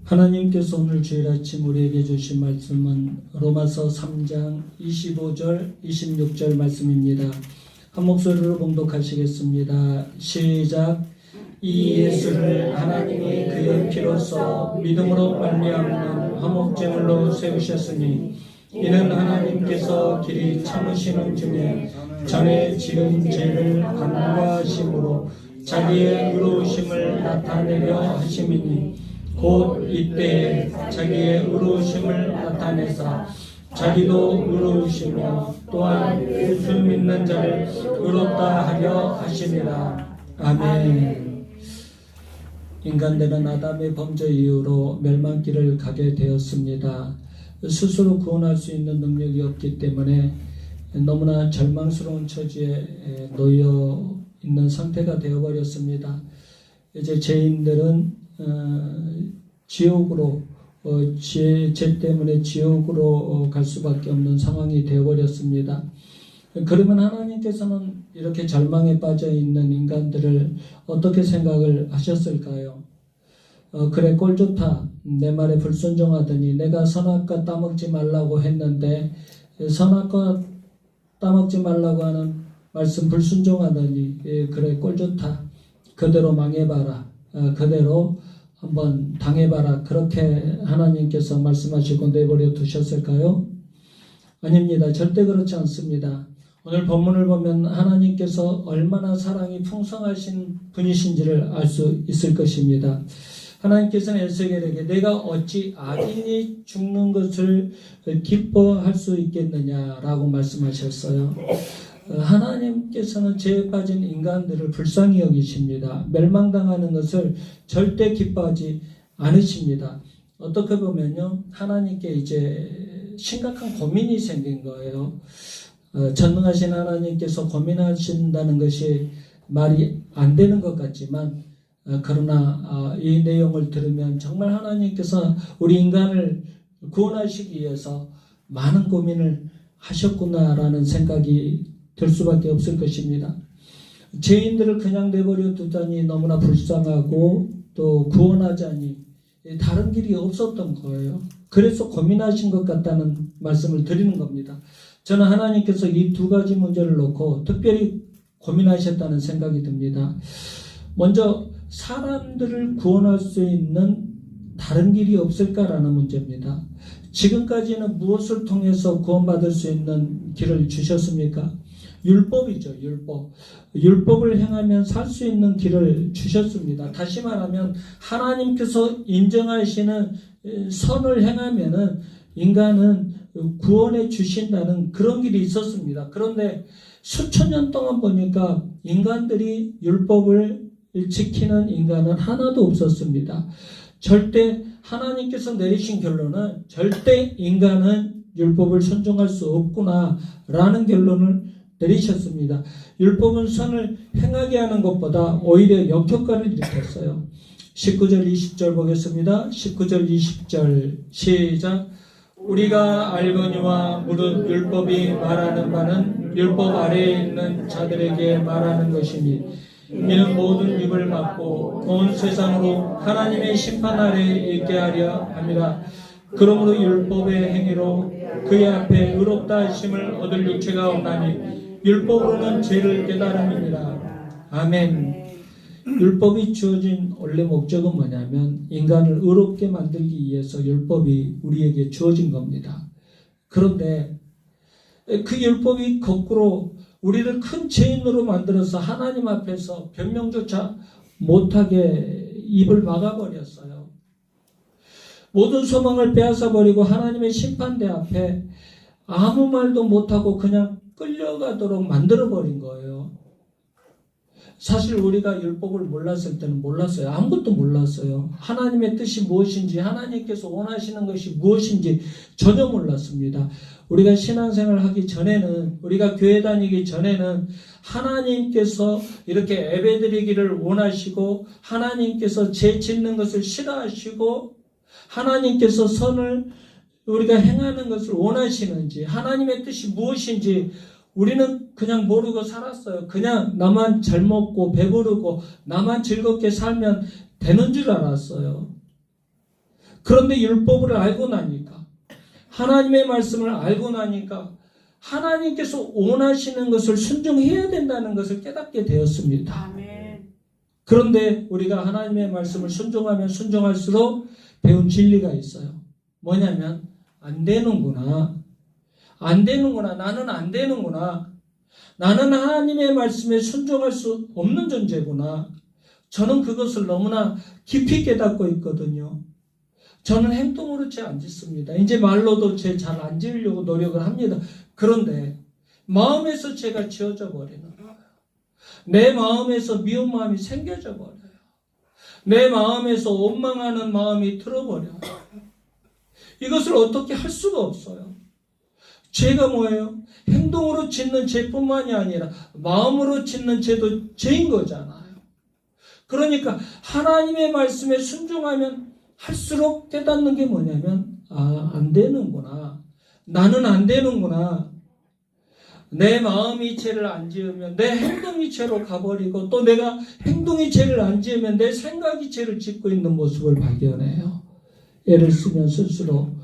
하나님께서 오늘 주일 아침 우리에게 주신 말씀은 로마서 3장 25절 26절 말씀입니다. 한 목소리로 봉독하시겠습니다. 시작. 이 예수를 하나님이 그의 피로써 믿음으로 말미암는 화목제물로 세우셨으니 이는 하나님께서 길이 참으시는 중에 전에 지은 죄를 간과하심으로 자기의 의로우심을 나타내려 하심이니 곧 이때에 자기의 의로우심을 나타내사 자기도 의로우시며 또한 그 믿는 자를 의롭다 하려 하심이라. 아멘. 인간들은 아담의 범죄 이후로 멸망길을 가게 되었습니다. 스스로 구원할 수 있는 능력이 없기 때문에 너무나 절망스러운 처지에 놓여 있는 상태가 되어버렸습니다. 이제 죄인들은 지옥으로 죄 때문에 지옥으로 갈 수밖에 없는 상황이 되어버렸습니다. 그러면 하나님께서는 이렇게 절망에 빠져 있는 인간들을 어떻게 생각을 하셨을까요? 그래 꼴 좋다. 내 말에 불순종하더니 내가 선악과 따먹지 말라고 했는데 선악과 따먹지 말라고 하는 말씀 불순종하더니 그래 꼴 좋다. 그대로 망해봐라. 그대로 한번 당해봐라. 그렇게 하나님께서 말씀하시고 내버려 두셨을까요? 아닙니다. 절대 그렇지 않습니다. 오늘 본문을 보면 하나님께서 얼마나 사랑이 풍성하신 분이신지를 알 수 있을 것입니다. 하나님께서는 에스겔에게 내가 어찌 악인이 죽는 것을 기뻐할 수 있겠느냐라고 말씀하셨어요. 하나님께서는 죄에 빠진 인간들을 불쌍히 여기십니다. 멸망당하는 것을 절대 기뻐하지 않으십니다. 어떻게 보면요, 하나님께 이제 심각한 고민이 생긴 거예요. 전능하신 하나님께서 고민하신다는 것이 말이 안 되는 것 같지만, 그러나 이 내용을 들으면 정말 하나님께서 우리 인간을 구원하시기 위해서 많은 고민을 하셨구나라는 생각이 들 수밖에 없을 것입니다. 죄인들을 그냥 내버려 두다니 너무나 불쌍하고 또 구원하자니 다른 길이 없었던 거예요. 그래서 고민하신 것 같다는 말씀을 드리는 겁니다. 저는 하나님께서 이 두 가지 문제를 놓고 특별히 고민하셨다는 생각이 듭니다. 먼저 사람들을 구원할 수 있는 다른 길이 없을까라는 문제입니다. 지금까지는 무엇을 통해서 구원받을 수 있는 길을 주셨습니까? 율법이죠. 율법을 행하면 살 수 있는 길을 주셨습니다. 다시 말하면 하나님께서 인정하시는 선을 행하면은 인간은 구원해 주신다는 그런 길이 있었습니다. 그런데 수천 년 동안 보니까 인간들이 율법을 지키는 인간은 하나도 없었습니다. 절대 하나님께서 내리신 결론은 절대 인간은 율법을 순종할 수 없구나라는 결론을 내리셨습니다. 율법은 선을 행하게 하는 것보다 오히려 역효과를 일으켰어요. 19절 20절 보겠습니다. 19절 20절 시작. 우리가 알거니와 무릇 율법이 말하는 바는 율법 아래에 있는 자들에게 말하는 것이니 이는 모든 입을 막고 온 세상으로 하나님의 심판 아래에 있게 하려 함이라. 그러므로 율법의 행위로 그의 앞에 의롭다 하심을 얻을 육체가 없나니 율법으로는 죄를 깨달음이니라. 아멘. 율법이 주어진 원래 목적은 뭐냐면 인간을 의롭게 만들기 위해서 율법이 우리에게 주어진 겁니다. 그런데 그 율법이 거꾸로 우리를 큰 죄인으로 만들어서 하나님 앞에서 변명조차 못하게 입을 막아버렸어요. 모든 소망을 빼앗아버리고 하나님의 심판대 앞에 아무 말도 못하고 그냥 끌려가도록 만들어버린 거예요. 사실 우리가 율법을 몰랐을 때는 몰랐어요. 아무것도 몰랐어요. 하나님의 뜻이 무엇인지, 하나님께서 원하시는 것이 무엇인지 전혀 몰랐습니다. 우리가 신앙생활 하기 전에는, 우리가 교회 다니기 전에는 하나님께서 이렇게 예배드리기를 원하시고, 하나님께서 죄 짓는 것을 싫어하시고, 하나님께서 선을 우리가 행하는 것을 원하시는지, 하나님의 뜻이 무엇인지 우리는 그냥 모르고 살았어요. 그냥 나만 잘 먹고 배부르고 나만 즐겁게 살면 되는 줄 알았어요. 그런데 율법을 알고 나니까, 하나님의 말씀을 알고 나니까 하나님께서 원하시는 것을 순종해야 된다는 것을 깨닫게 되었습니다. 아멘. 그런데 우리가 하나님의 말씀을 순종하면 순종할수록 배운 진리가 있어요. 뭐냐면 안 되는구나. 안 되는구나. 나는 안 되는구나. 나는 하나님의 말씀에 순종할 수 없는 존재구나. 저는 그것을 너무나 깊이 깨닫고 있거든요. 저는 행동으로 죄 안 짓습니다. 이제 말로도 죄 잘 안 지으려고 노력을 합니다. 그런데 마음에서 죄가 지어져 버리는 거예요. 내 마음에서 미운 마음이 생겨져 버려요. 내 마음에서 원망하는 마음이 들어버려요. 이것을 어떻게 할 수가 없어요. 죄가 뭐예요? 행동으로 짓는 죄뿐만이 아니라 마음으로 짓는 죄도 죄인 거잖아요. 그러니까 하나님의 말씀에 순종하면 할수록 깨닫는 게 뭐냐면 안 되는구나. 나는 안 되는구나. 내 마음이 죄를 안 지으면 내 행동이 죄로 가버리고 또 내가 행동이 죄를 안 지으면 내 생각이 죄를 짓고 있는 모습을 발견해요. 애를 쓰면 쓸수록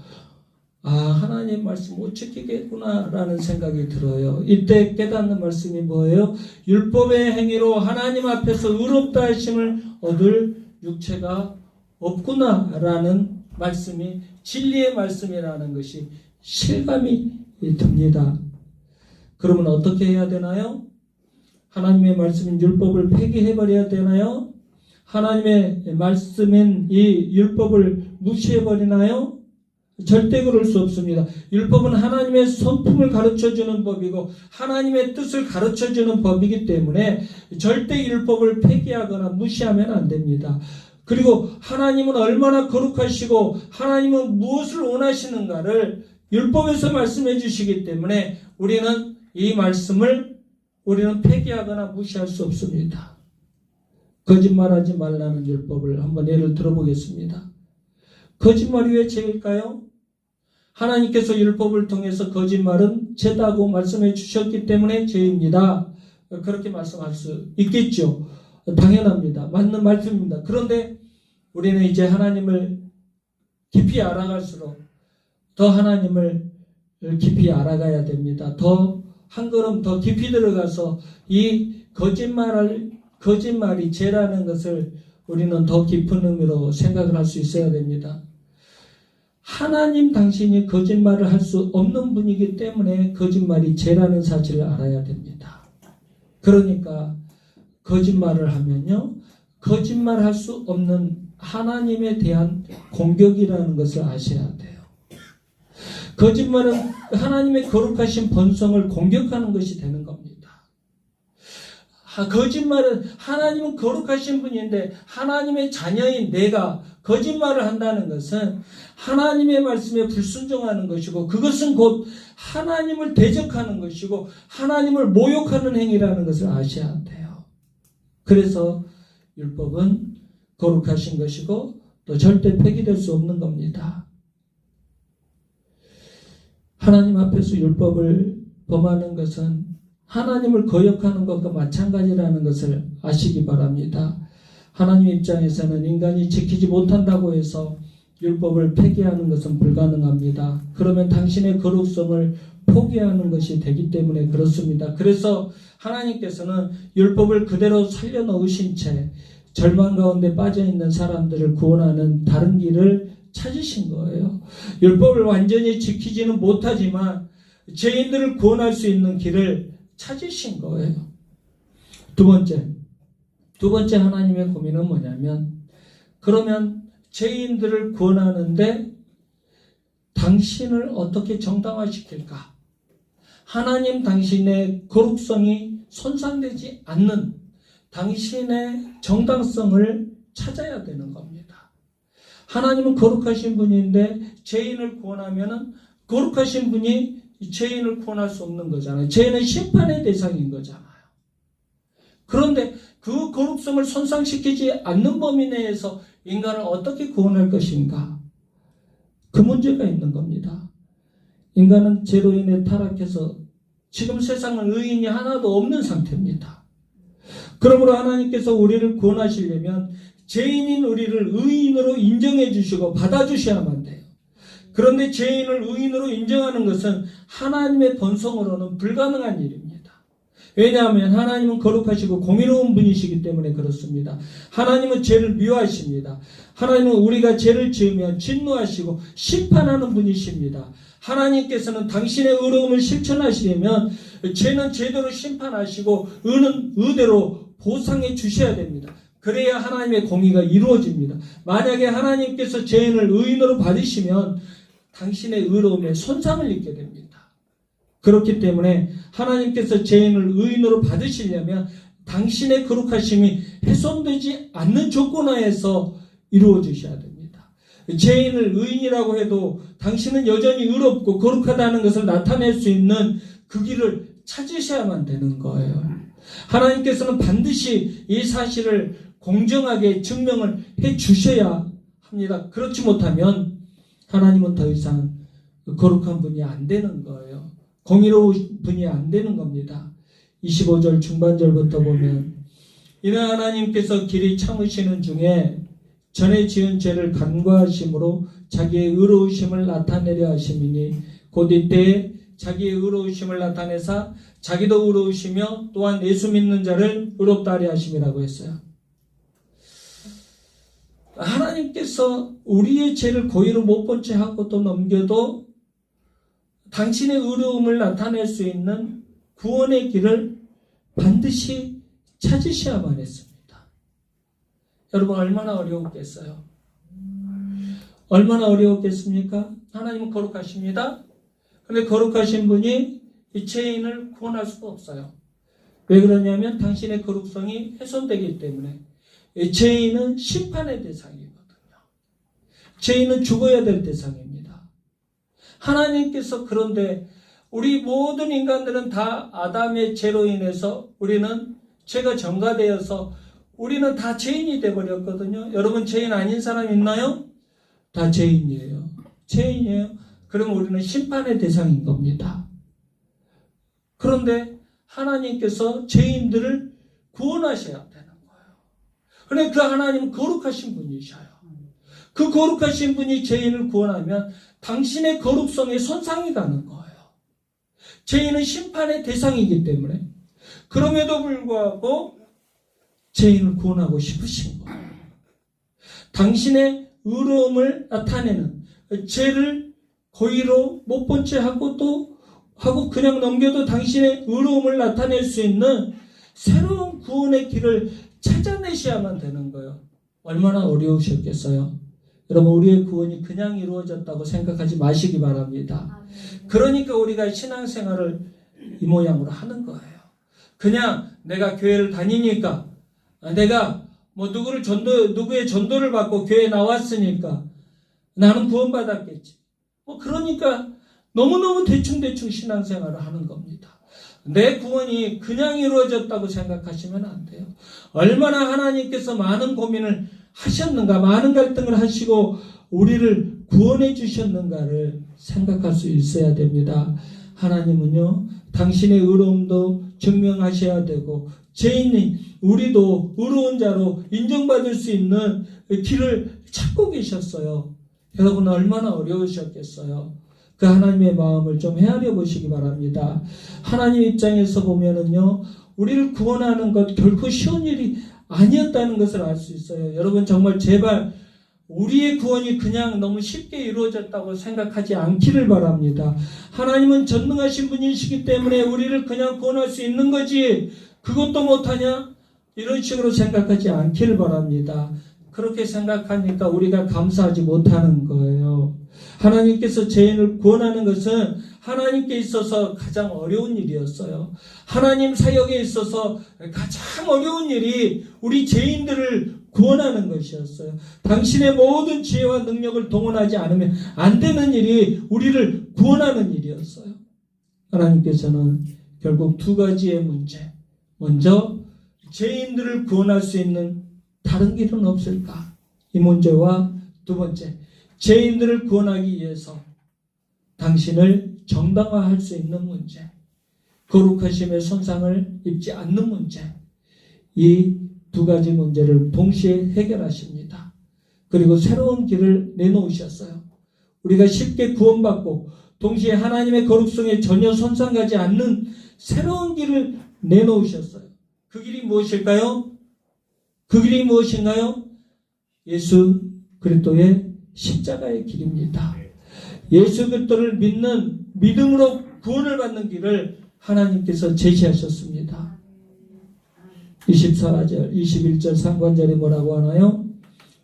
하나님 말씀 못 지키겠구나 라는 생각이 들어요. 이때 깨닫는 말씀이 뭐예요? 율법의 행위로 하나님 앞에서 의롭다 하심을 얻을 육체가 없구나 라는 말씀이 진리의 말씀이라는 것이 실감이 듭니다. 그러면 어떻게 해야 되나요? 하나님의 말씀인 율법을 폐기해버려야 되나요? 하나님의 말씀인 이 율법을 무시해버리나요? 절대 그럴 수 없습니다. 율법은 하나님의 성품을 가르쳐주는 법이고 하나님의 뜻을 가르쳐주는 법이기 때문에 절대 율법을 폐기하거나 무시하면 안 됩니다. 그리고 하나님은 얼마나 거룩하시고 하나님은 무엇을 원하시는가를 율법에서 말씀해 주시기 때문에 우리는 이 말씀을 우리는 폐기하거나 무시할 수 없습니다. 거짓말하지 말라는 율법을 한번 예를 들어보겠습니다. 거짓말이 왜 죄일까요? 하나님께서 율법을 통해서 거짓말은 죄다고 말씀해 주셨기 때문에 죄입니다. 그렇게 말씀할 수 있겠죠. 당연합니다. 맞는 말씀입니다. 그런데 우리는 이제 하나님을 깊이 알아갈수록 더 하나님을 깊이 알아가야 됩니다. 한 걸음 더 깊이 들어가서 이 거짓말이 죄라는 것을 우리는 더 깊은 의미로 생각을 할 수 있어야 됩니다. 하나님 당신이 거짓말을 할 수 없는 분이기 때문에 거짓말이 죄라는 사실을 알아야 됩니다. 그러니까 거짓말을 하면요, 거짓말할 수 없는 하나님에 대한 공격이라는 것을 아셔야 돼요. 거짓말은 하나님의 거룩하신 본성을 공격하는 것이 되는 겁니다. 거짓말은 하나님은 거룩하신 분인데 하나님의 자녀인 내가 거짓말을 한다는 것은 하나님의 말씀에 불순종하는 것이고 그것은 곧 하나님을 대적하는 것이고 하나님을 모욕하는 행위라는 것을 아셔야 돼요. 그래서 율법은 거룩하신 것이고 또 절대 폐기될 수 없는 겁니다. 하나님 앞에서 율법을 범하는 것은 하나님을 거역하는 것과 마찬가지라는 것을 아시기 바랍니다. 하나님 입장에서는 인간이 지키지 못한다고 해서 율법을 폐기하는 것은 불가능합니다. 그러면 당신의 거룩성을 포기하는 것이 되기 때문에 그렇습니다. 그래서 하나님께서는 율법을 그대로 살려놓으신 채 절망 가운데 빠져있는 사람들을 구원하는 다른 길을 찾으신 거예요. 율법을 완전히 지키지는 못하지만 죄인들을 구원할 수 있는 길을 찾으신 거예요. 두 번째 하나님의 고민은 뭐냐면 그러면 죄인들을 구원하는데 당신을 어떻게 정당화시킬까? 하나님 당신의 거룩성이 손상되지 않는 당신의 정당성을 찾아야 되는 겁니다. 하나님은 거룩하신 분인데 죄인을 구원하면은 거룩하신 분이 죄인을 구원할 수 없는 거잖아요. 죄인은 심판의 대상인 거잖아요. 그런데 그 거룩성을 손상시키지 않는 범위 내에서 인간을 어떻게 구원할 것인가? 그 문제가 있는 겁니다. 인간은 죄로 인해 타락해서 지금 세상은 의인이 하나도 없는 상태입니다. 그러므로 하나님께서 우리를 구원하시려면 죄인인 우리를 의인으로 인정해 주시고 받아주셔야만 돼요. 그런데 죄인을 의인으로 인정하는 것은 하나님의 본성으로는 불가능한 일입니다. 왜냐하면 하나님은 거룩하시고 공의로운 분이시기 때문에 그렇습니다. 하나님은 죄를 미워하십니다. 하나님은 우리가 죄를 지으면 진노하시고 심판하는 분이십니다. 하나님께서는 당신의 의로움을 실천하시려면 죄는 제대로 심판하시고 의는 의대로 보상해 주셔야 됩니다. 그래야 하나님의 공의가 이루어집니다. 만약에 하나님께서 죄인을 의인으로 받으시면 당신의 의로움에 손상을 입게 됩니다. 그렇기 때문에 하나님께서 죄인을 의인으로 받으시려면 당신의 거룩하심이 훼손되지 않는 조건 하에서 이루어 주셔야 됩니다. 죄인을 의인이라고 해도 당신은 여전히 의롭고 거룩하다는 것을 나타낼 수 있는 그 길을 찾으셔야만 되는 거예요. 하나님께서는 반드시 이 사실을 공정하게 증명을 해 주셔야 합니다. 그렇지 못하면 하나님은 더 이상 거룩한 분이 안 되는 거예요. 공의로운 분이 안 되는 겁니다. 25절 중반절부터 보면 이는 하나님께서 길이 참으시는 중에 전에 지은 죄를 간과하심으로 자기의 의로우심을 나타내려 하심이니 곧 이때에 자기의 의로우심을 나타내사 자기도 의로우시며 또한 예수 믿는 자를 의롭다 하려 하심이라고 했어요. 하나님께서 우리의 죄를 고의로 못 본 채 하고 또 넘겨도 당신의 의로움을 나타낼 수 있는 구원의 길을 반드시 찾으셔야만 했습니다. 여러분 얼마나 어려웠겠어요? 얼마나 어려웠겠습니까? 하나님은 거룩하십니다. 그런데 거룩하신 분이 이 죄인을 구원할 수가 없어요. 왜 그러냐면 당신의 거룩성이 훼손되기 때문에. 죄인은 심판의 대상이거든요. 죄인은 죽어야 될 대상입니다. 하나님께서 그런데 우리 모든 인간들은 다 아담의 죄로 인해서 우리는 죄가 전가되어서 우리는 다 죄인이 되어버렸거든요. 여러분 죄인 아닌 사람 있나요? 다 죄인이에요. 죄인이에요. 그럼 우리는 심판의 대상인 겁니다. 그런데 하나님께서 죄인들을 구원하셔야 되는 거예요. 그런데 그 하나님은 거룩하신 분이셔요. 그 거룩하신 분이 죄인을 구원하면 당신의 거룩성에 손상이 가는 거예요. 죄인은 심판의 대상이기 때문에. 그럼에도 불구하고 죄인을 구원하고 싶으신 거예요. 당신의 의로움을 나타내는 죄를 고의로 못 본 채 하고 또 하고 그냥 넘겨도 당신의 의로움을 나타낼 수 있는 새로운 구원의 길을 찾아내셔야만 되는 거예요. 얼마나 어려우셨겠어요? 여러분 우리의 구원이 그냥 이루어졌다고 생각하지 마시기 바랍니다. 그러니까 우리가 신앙생활을 이 모양으로 하는 거예요. 그냥 내가 교회를 다니니까 내가 뭐 누구의 전도를 받고 교회에 나왔으니까 나는 구원받았겠지. 그러니까 너무너무 대충대충 신앙생활을 하는 겁니다. 내 구원이 그냥 이루어졌다고 생각하시면 안 돼요. 얼마나 하나님께서 많은 고민을 하셨는가, 많은 갈등을 하시고 우리를 구원해 주셨는가를 생각할 수 있어야 됩니다. 하나님은요, 당신의 의로움도 증명하셔야 되고 죄인인 우리도 의로운 자로 인정받을 수 있는 길을 찾고 계셨어요. 여러분 얼마나 어려우셨겠어요. 그 하나님의 마음을 좀 헤아려 보시기 바랍니다. 하나님 입장에서 보면은요, 우리를 구원하는 것 결코 쉬운 일이 아니었다는 것을 알 수 있어요. 여러분 정말 제발 우리의 구원이 그냥 너무 쉽게 이루어졌다고 생각하지 않기를 바랍니다. 하나님은 전능하신 분이시기 때문에 우리를 그냥 구원할 수 있는 거지 그것도 못하냐? 이런 식으로 생각하지 않기를 바랍니다. 그렇게 생각하니까 우리가 감사하지 못하는 거예요. 하나님께서 죄인을 구원하는 것은 하나님께 있어서 가장 어려운 일이었어요. 하나님 사역에 있어서 가장 어려운 일이 우리 죄인들을 구원하는 것이었어요. 당신의 모든 지혜와 능력을 동원하지 않으면 안 되는 일이 우리를 구원하는 일이었어요. 하나님께서는 결국 두 가지의 문제. 먼저 죄인들을 구원할 수 있는 다른 길은 없을까? 이 문제와 두 번째, 죄인들을 구원하기 위해서 당신을 정당화할 수 있는 문제, 거룩하심의 손상을 입지 않는 문제, 이 두 가지 문제를 동시에 해결하십니다. 그리고 새로운 길을 내놓으셨어요. 우리가 쉽게 구원받고 동시에 하나님의 거룩성에 전혀 손상가지 않는 새로운 길을 내놓으셨어요. 그 길이 무엇일까요? 그 길이 무엇인가요? 예수 그리스도의 십자가의 길입니다. 예수 그리스도를 믿는 믿음으로 구원을 받는 길을 하나님께서 제시하셨습니다. 24절, 21절 상관절에 뭐라고 하나요?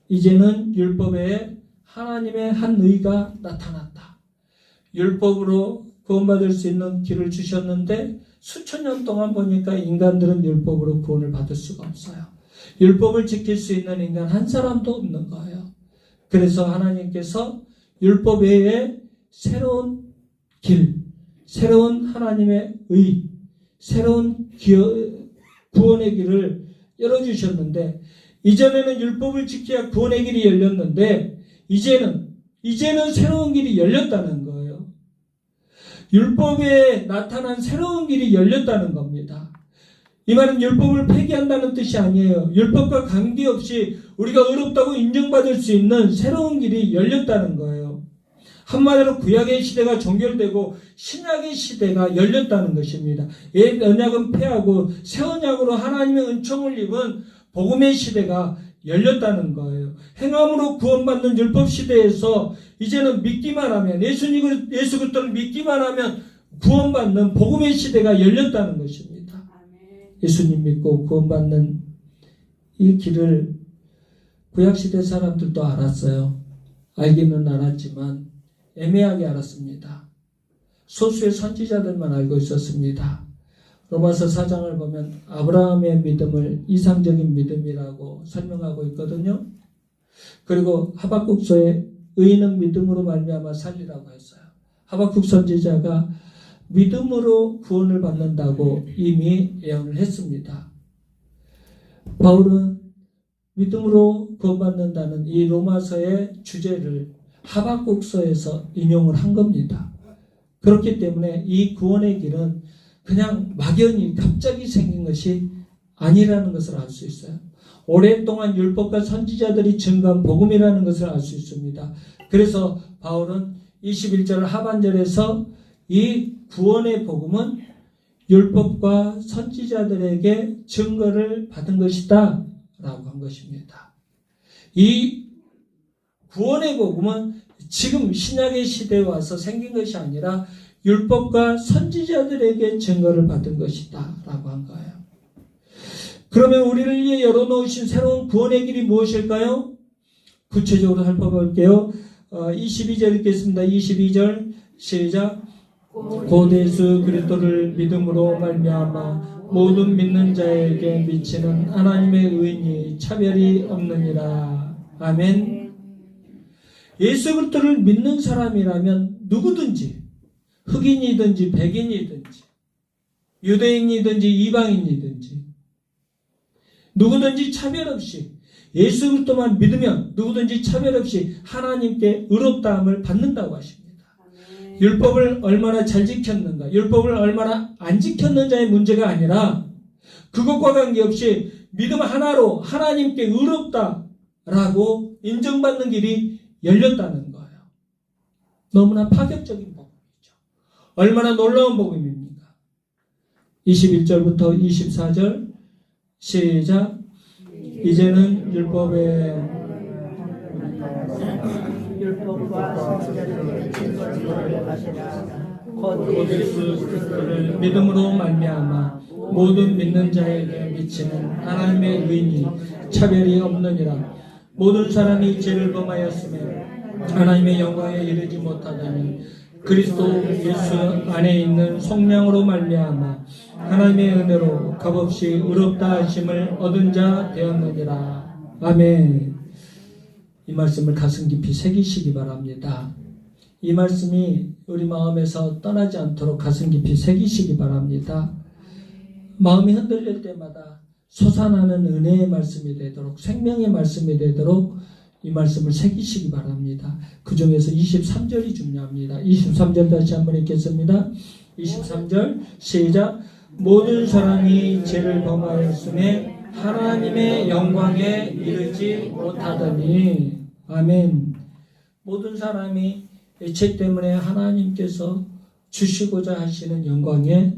이제는 율법에 하나님의 한 의가 나타났다. 율법으로 구원받을 수 있는 길을 주셨는데 수천 년 동안 보니까 인간들은 율법으로 구원을 받을 수가 없어요. 율법을 지킬 수 있는 인간 한 사람도 없는 거예요. 그래서 하나님께서 율법 외에 새로운 길, 새로운 하나님의 의, 새로운 구원의 길을 열어주셨는데, 이전에는 율법을 지켜야 구원의 길이 열렸는데 이제는 새로운 길이 열렸다는 거예요. 율법에 나타난 새로운 길이 열렸다는 겁니다. 이 말은 율법을 폐기한다는 뜻이 아니에요. 율법과 관계없이 우리가 의롭다고 인정받을 수 있는 새로운 길이 열렸다는 거예요. 한마디로 구약의 시대가 종결되고 신약의 시대가 열렸다는 것입니다. 옛 언약은 폐하고 새 언약으로 하나님의 은총을 입은 복음의 시대가 열렸다는 거예요. 행함으로 구원받는 율법 시대에서 이제는 믿기만 하면, 예수 그리스도를 믿기만 하면 구원받는 복음의 시대가 열렸다는 것입니다. 예수님 믿고 구원받는 이 길을 구약시대 사람들도 알았어요. 알기는 알았지만 애매하게 알았습니다. 소수의 선지자들만 알고 있었습니다. 로마서 4장을 보면 아브라함의 믿음을 이상적인 믿음이라고 설명하고 있거든요. 그리고 하박국서에 의인은 믿음으로 말미암아 살리라고 했어요. 하박국 선지자가 믿음으로 구원을 받는다고 이미 예언을 했습니다. 바울은 믿음으로 구원받는다는 이 로마서의 주제를 하박국서에서 인용을 한 겁니다. 그렇기 때문에 이 구원의 길은 그냥 막연히 갑자기 생긴 것이 아니라는 것을 알 수 있어요. 오랫동안 율법과 선지자들이 증거한 복음이라는 것을 알 수 있습니다. 그래서 바울은 21절 하반절에서 이 구원의 복음은 율법과 선지자들에게 증거를 받은 것이다 라고 한 것입니다. 이 구원의 복음은 지금 신약의 시대에 와서 생긴 것이 아니라 율법과 선지자들에게 증거를 받은 것이다 라고 한 거예요. 그러면 우리를 위해 열어놓으신 새로운 구원의 길이 무엇일까요? 구체적으로 살펴볼게요. 22절 읽겠습니다. 22절 시작. 곧 예수 그리스도를 믿음으로 말미암아 모든 믿는 자에게 미치는 하나님의 의인이 차별이 없느니라. 아멘. 예수 그리스도를 믿는 사람이라면 누구든지, 흑인이든지 백인이든지 유대인이든지 이방인이든지 누구든지 차별 없이 예수 그리스도만 믿으면 누구든지 차별 없이 하나님께 의롭다함을 받는다고 하십니다. 율법을 얼마나 잘 지켰는가, 율법을 얼마나 안 지켰는가의 문제가 아니라 그것과 관계없이 믿음 하나로 하나님께 의롭다라고 인정받는 길이 열렸다는 거예요. 너무나 파격적인 복음이죠. 얼마나 놀라운 복음입니까? 21절부터 24절 시작. 이제는 율법과 선지자들의 증거를 노력하시라. 곧 예수 그리스도를 믿음으로 말미암아 모든 믿는 자에게 미치는 하나님의 의인이 차별이 없느니라. 모든 사람이 죄를 범하였으며 하나님의 영광에 이르지 못하다니 그리스도 예수 안에 있는 속량으로 말미암아 하나님의 은혜로 값없이 의롭다 하심을 얻은 자 되었느니라. 아멘. 이 말씀을 가슴 깊이 새기시기 바랍니다. 이 말씀이 우리 마음에서 떠나지 않도록 가슴 깊이 새기시기 바랍니다. 마음이 흔들릴 때마다 솟아나는 은혜의 말씀이 되도록, 생명의 말씀이 되도록 이 말씀을 새기시기 바랍니다. 그 중에서 23절이 중요합니다. 23절 다시 한번 읽겠습니다. 23절 시작. 모든 사람이 죄를 범하였음에 하나님의 영광에 이르지 못하더니. 아멘. 모든 사람이 죄 때문에 하나님께서 주시고자 하시는 영광에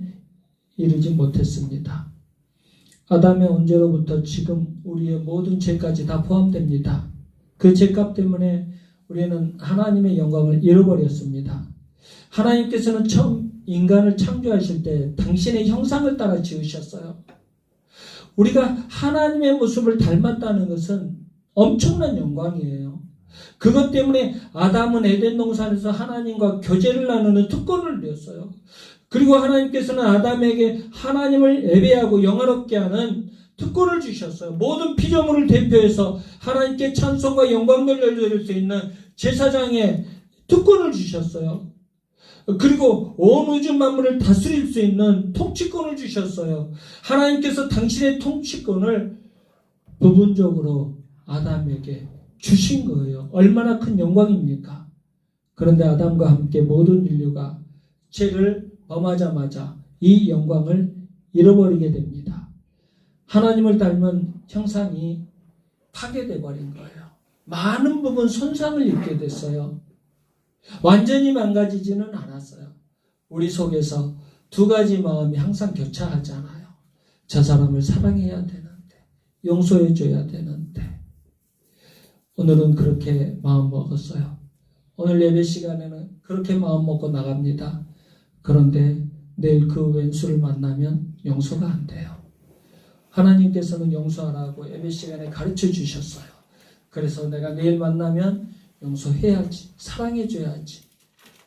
이르지 못했습니다. 아담의 언제로부터 지금 우리의 모든 죄까지 다 포함됩니다. 그 죄값 때문에 우리는 하나님의 영광을 잃어버렸습니다. 하나님께서는 처음 인간을 창조하실 때 당신의 형상을 따라 지으셨어요. 우리가 하나님의 모습을 닮았다는 것은 엄청난 영광이에요. 그것 때문에 아담은 에덴 동산에서 하나님과 교제를 나누는 특권을 누렸어요. 그리고 하나님께서는 아담에게 하나님을 예배하고 영화롭게 하는 특권을 주셨어요. 모든 피조물을 대표해서 하나님께 찬송과 영광을 돌릴 수 있는 제사장의 특권을 주셨어요. 그리고 온 우주 만물을 다스릴 수 있는 통치권을 주셨어요. 하나님께서 당신의 통치권을 부분적으로 아담에게 주신 거예요. 얼마나 큰 영광입니까? 그런데 아담과 함께 모든 인류가 죄를 범하자마자 이 영광을 잃어버리게 됩니다. 하나님을 닮은 형상이 파괴되어 버린 거예요. 많은 부분 손상을 입게 됐어요. 완전히 망가지지는 않았어요. 우리 속에서 두 가지 마음이 항상 교차하잖아요. 저 사람을 사랑해야 되는데, 용서해 줘야 되는데. 오늘은 그렇게 마음 먹었어요. 오늘 예배 시간에는 그렇게 마음 먹고 나갑니다. 그런데 내일 그 왼수를 만나면 용서가 안 돼요. 하나님께서는 용서하라고 예배 시간에 가르쳐 주셨어요. 그래서 내가 내일 만나면 용서해야지, 사랑해줘야지.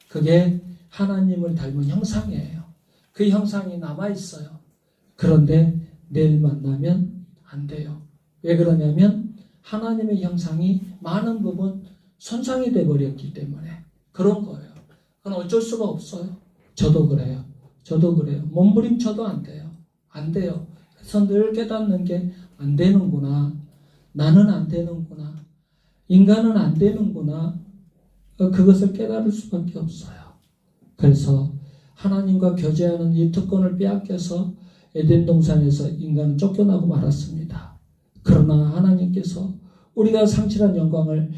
그게 하나님을 닮은 형상이에요. 그 형상이 남아있어요. 그런데 내일 만나면 안 돼요. 왜 그러냐면 하나님의 형상이 많은 부분 손상이 되어버렸기 때문에 그런 거예요. 그건 어쩔 수가 없어요. 저도 그래요. 저도 그래요. 몸부림쳐도 안 돼요. 안 돼요. 그래서 늘 깨닫는 게 안 되는구나. 나는 안 되는구나. 인간은 안 되는구나. 그것을 깨달을 수밖에 없어요. 그래서 하나님과 교제하는 이 특권을 빼앗겨서 에덴 동산에서 인간은 쫓겨나고 말았습니다. 그러나 하나님께서 우리가 상실한 영광을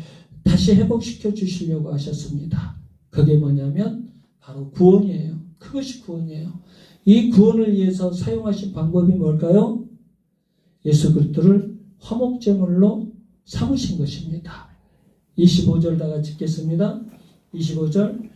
다시 회복시켜 주시려고 하셨습니다. 그게 뭐냐면 바로 구원이에요. 그것이 구원이에요. 이 구원을 위해서 사용하신 방법이 뭘까요? 예수 그리스도를 화목제물로 삼으신 것입니다. 25절 다 같이 읽겠습니다. 25절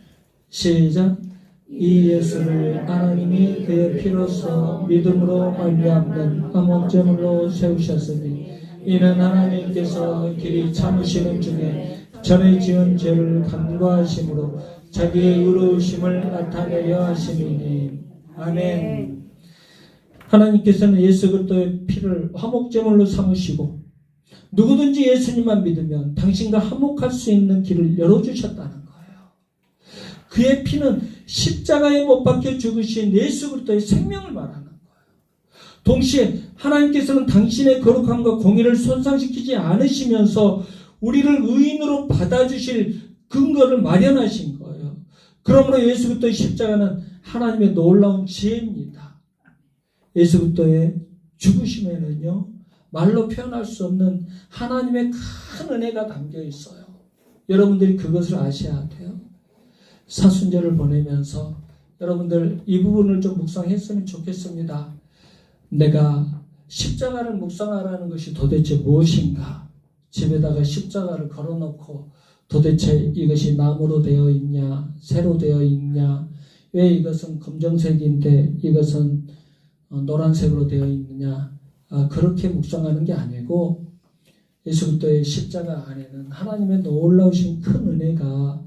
시작. 이 예수를 하나님이 그의 피로써 믿음으로 말미암는 화목제물로 세우셨으니 이는 하나님께서 길이 참으시는 중에 전에 지은 죄를 간과하심으로 자기의 의로우심을 나타내려 하심이니. 아멘. 하나님께서는 예수 그리스도의 피를 화목제물로 삼으시고 누구든지 예수님만 믿으면 당신과 화목할 수 있는 길을 열어주셨다는 거예요. 그의 피는 십자가에 못 박혀 죽으신 예수 그리스도의 생명을 말하는 거예요. 동시에 하나님께서는 당신의 거룩함과 공의를 손상시키지 않으시면서 우리를 의인으로 받아주실 근거를 마련하신 거예요. 그러므로 예수 그리스도의 십자가는 하나님의 놀라운 지혜입니다. 예수 그리스도의 죽으심에는요, 말로 표현할 수 없는 하나님의 큰 은혜가 담겨 있어요. 여러분들이 그것을 아셔야 돼요. 사순절을 보내면서 여러분들 이 부분을 좀 묵상했으면 좋겠습니다. 내가 십자가를 묵상하라는 것이 도대체 무엇인가? 집에다가 십자가를 걸어놓고 도대체 이것이 나무로 되어 있냐, 쇠로 되어 있냐, 왜 이것은 검정색인데 이것은 노란색으로 되어 있느냐, 그렇게 묵상하는 게 아니고 예수 그리스도의 십자가 안에는 하나님의 놀라우신 큰 은혜가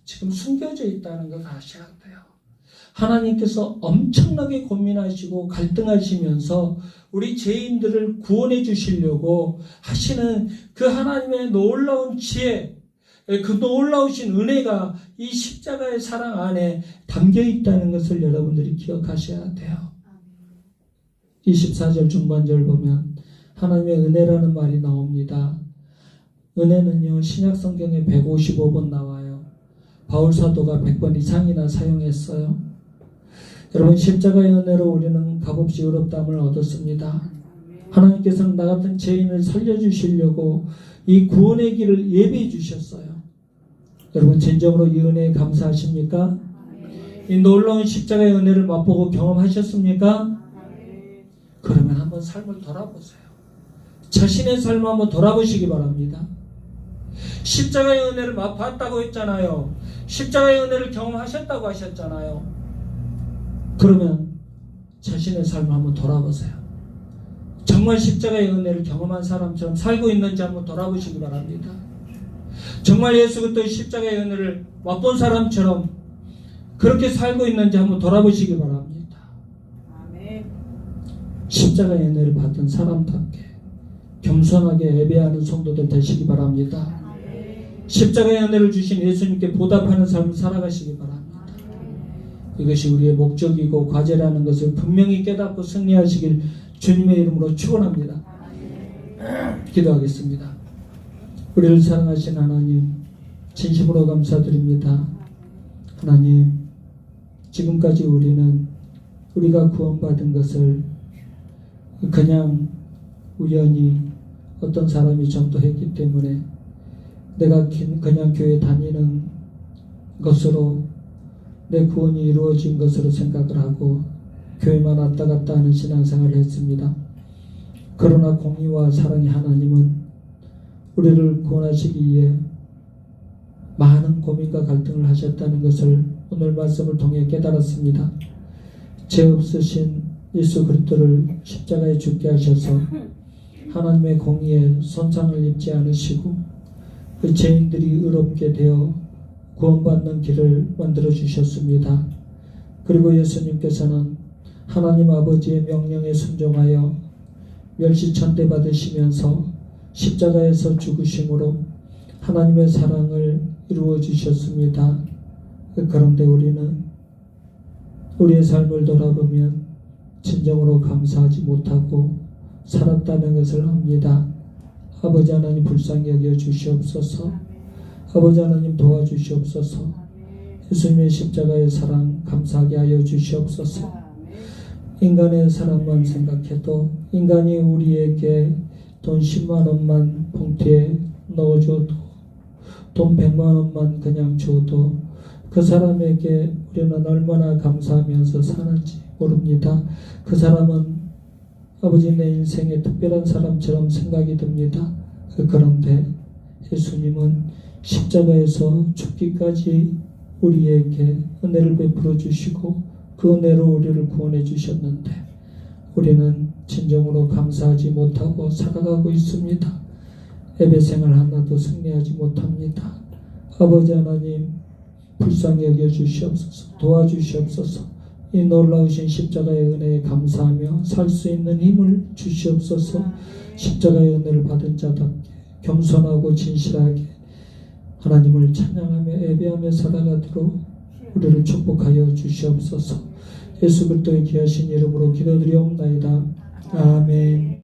지금 숨겨져 있다는 걸 아셔야 돼요. 하나님께서 엄청나게 고민하시고 갈등하시면서 우리 죄인들을 구원해 주시려고 하시는 그 하나님의 놀라운 지혜, 그 놀라우신 은혜가 이 십자가의 사랑 안에 담겨 있다는 것을 여러분들이 기억하셔야 돼요. 24절 중반절 보면 하나님의 은혜라는 말이 나옵니다. 은혜는요, 신약 성경에 155번 나와요. 바울 사도가 100번 이상이나 사용했어요. 여러분, 십자가의 은혜로 우리는 값없이 의롭다함을 얻었습니다. 하나님께서는 나 같은 죄인을 살려주시려고 이 구원의 길을 예비해 주셨어요. 여러분 진정으로 이 은혜에 감사하십니까? 이 놀라운 십자가의 은혜를 맛보고 경험하셨습니까? 그러면 한번 삶을 돌아보세요. 자신의 삶을 한번 돌아보시기 바랍니다. 십자가의 은혜를 맛봤다고 했잖아요. 십자가의 은혜를 경험하셨다고 하셨잖아요. 그러면 자신의 삶을 한번 돌아보세요. 정말 십자가의 은혜를 경험한 사람처럼 살고 있는지 한번 돌아보시기 바랍니다. 정말 예수 그리스도의 십자가의 은혜를 맛본 사람처럼 그렇게 살고 있는지 한번 돌아보시기 바랍니다. 아멘. 십자가의 은혜를 받은 사람답게 겸손하게 예배하는 성도들 되시기 바랍니다. 십자가의 은혜를 주신 예수님께 보답하는 삶을 살아가시기 바랍니다. 이것이 우리의 목적이고 과제라는 것을 분명히 깨닫고 승리하시길 주님의 이름으로 축원합니다. 기도하겠습니다. 우리를 사랑하신 하나님, 진심으로 감사드립니다. 하나님, 지금까지 우리가 구원받은 것을 그냥 우연히 어떤 사람이 전도했기 때문에 내가 그냥 교회 다니는 것으로 내 구원이 이루어진 것으로 생각을 하고 교회만 왔다 갔다 하는 신앙생활을 했습니다. 그러나 공의와 사랑의 하나님은 우리를 구원하시기 위해 많은 고민과 갈등을 하셨다는 것을 오늘 말씀을 통해 깨달았습니다. 죄 없으신 예수 그리스도를 십자가에 죽게 하셔서 하나님의 공의에 손상을 입지 않으시고 그 죄인들이 의롭게 되어 구원받는 길을 만들어 주셨습니다. 그리고 예수님께서는 하나님 아버지의 명령에 순종하여 멸시천대 받으시면서 십자가에서 죽으심으로 하나님의 사랑을 이루어 주셨습니다. 그런데 우리는 우리의 삶을 돌아보면 진정으로 감사하지 못하고 살았다는 것을 압니다. 아버지 하나님 불쌍히 여겨 주시옵소서. 아버지 하나님 도와주시옵소서. 예수님의 십자가의 사랑 감사하게 하여 주시옵소서. 인간의 사랑만 생각해도 인간이 우리에게 돈 10만 원만 봉투에 넣어줘도 돈 100만 원만 그냥 줘도 그 사람에게 우리는 얼마나 감사하면서 사는지 모릅니다. 그 사람은 아버지 내 인생의 특별한 사람처럼 생각이 듭니다. 그런데 예수님은 십자가에서 죽기까지 우리에게 은혜를 베풀어 주시고 그 은혜로 우리를 구원해 주셨는데 우리는 진정으로 감사하지 못하고 살아가고 있습니다. 예배생활 하나도 승리하지 못합니다. 아버지 하나님 불쌍히 여겨주시옵소서. 도와주시옵소서. 이 놀라우신 십자가의 은혜에 감사하며 살 수 있는 힘을 주시옵소서. 십자가의 은혜를 받은 자답게 겸손하고 진실하게 하나님을 찬양하며 예배하며 살아가도록 우리를 축복하여 주시옵소서. 예수 그리스도의 귀하신 이름으로 기도드리옵나이다. 아멘.